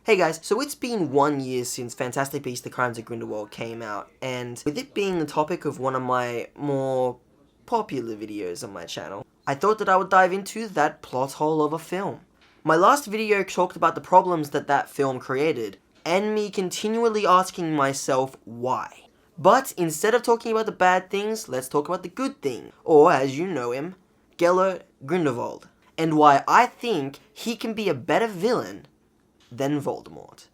Hey guys, so it's been 1 year since Fantastic Beasts: The Crimes of Grindelwald came out, and with it being the topic of one of my more popular videos on my channel, I thought that I would dive into that plot hole of a film. My last video talked about the problems that film created, and me continually asking myself why. But instead of talking about the bad things, let's talk about the good thing, or as you know him, Gellert Grindelwald, and why I think he can be a better villain than Voldemort.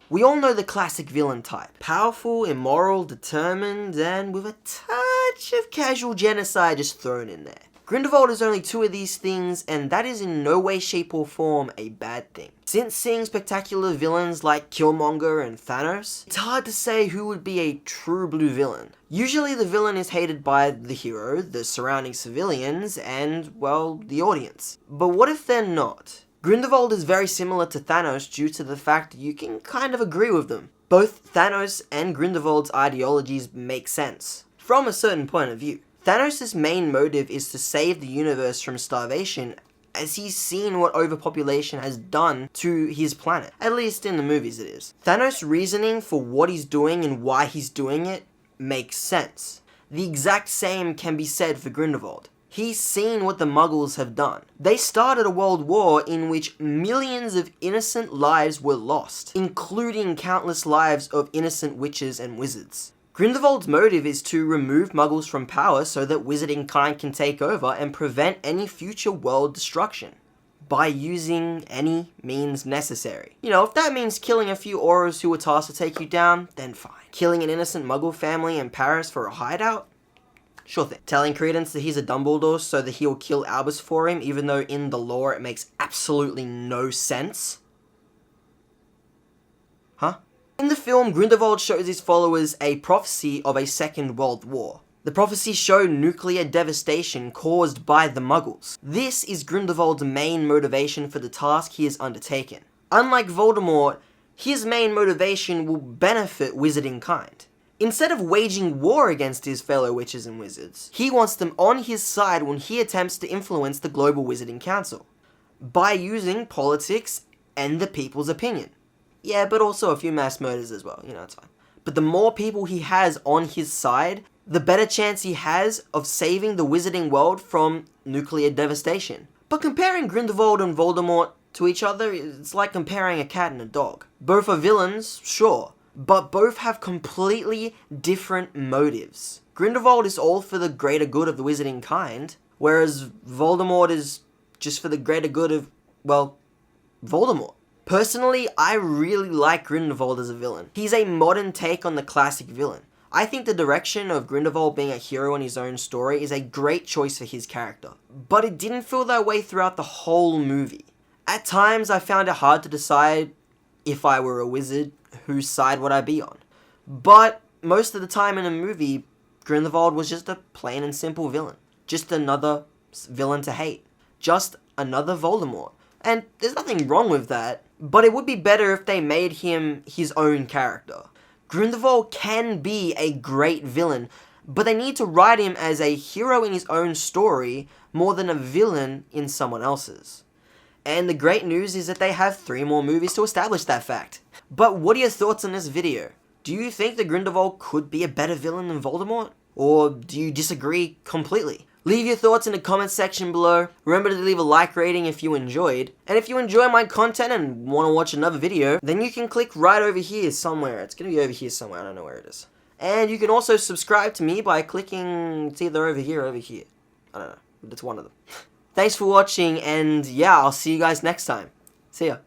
We all know the classic villain type. Powerful, immoral, determined, and with a touch of casual genocide just thrown in there. Grindelwald is only two of these things, and that is in no way, shape, or form a bad thing. Since seeing spectacular villains like Killmonger and Thanos, it's hard to say who would be a true blue villain. Usually the villain is hated by the hero, the surrounding civilians, and, well, the audience. But what if they're not? Grindelwald is very similar to Thanos due to the fact that you can kind of agree with them. Both Thanos and Grindelwald's ideologies make sense, from a certain point of view. Thanos' main motive is to save the universe from starvation, as he's seen what overpopulation has done to his planet. At least in the movies it is. Thanos' reasoning for what he's doing and why he's doing it makes sense. The exact same can be said for Grindelwald. He's seen what the Muggles have done. They started a world war in which millions of innocent lives were lost, including countless lives of innocent witches and wizards. Grindelwald's motive is to remove Muggles from power so that wizarding kind can take over and prevent any future world destruction, by using any means necessary. You know, if that means killing a few Aurors who were tasked to take you down, then fine. Killing an innocent Muggle family in Paris for a hideout? Sure thing. Telling Credence that he's a Dumbledore so that he'll kill Albus for him, even though in the lore it makes absolutely no sense? Huh? In the film, Grindelwald shows his followers a prophecy of a second world war. The prophecy showed nuclear devastation caused by the Muggles. This is Grindelwald's main motivation for the task he has undertaken. Unlike Voldemort, his main motivation will benefit wizarding kind. Instead of waging war against his fellow witches and wizards, he wants them on his side when he attempts to influence the global wizarding council, by using politics and the people's opinion. Yeah, but also a few mass murders as well, you know, it's fine. But the more people he has on his side, the better chance he has of saving the wizarding world from nuclear devastation. But comparing Grindelwald and Voldemort to each other, it's like comparing a cat and a dog. Both are villains, sure, but both have completely different motives. Grindelwald is all for the greater good of the wizarding kind, whereas Voldemort is just for the greater good of, well, Voldemort. Personally, I really like Grindelwald as a villain. He's a modern take on the classic villain. I think the direction of Grindelwald being a hero in his own story is a great choice for his character. But it didn't feel that way throughout the whole movie. At times, I found it hard to decide, if I were a wizard, whose side would I be on. But most of the time in the movie, Grindelwald was just a plain and simple villain. Just another villain to hate. Just another Voldemort. And there's nothing wrong with that, but it would be better if they made him his own character. Grindelwald can be a great villain, but they need to write him as a hero in his own story more than a villain in someone else's. And the great news is that they have 3 more movies to establish that fact. But what are your thoughts on this video? Do you think that Grindelwald could be a better villain than Voldemort? Or do you disagree completely? Leave your thoughts in the comment section below. Remember to leave a like rating if you enjoyed. And if you enjoy my content and want to watch another video, then you can click right over here somewhere. It's going to be over here somewhere. I don't know where it is. And you can also subscribe to me by clicking, it's either over here or over here. I don't know. It's one of them. Thanks for watching, and yeah, I'll see you guys next time. See ya.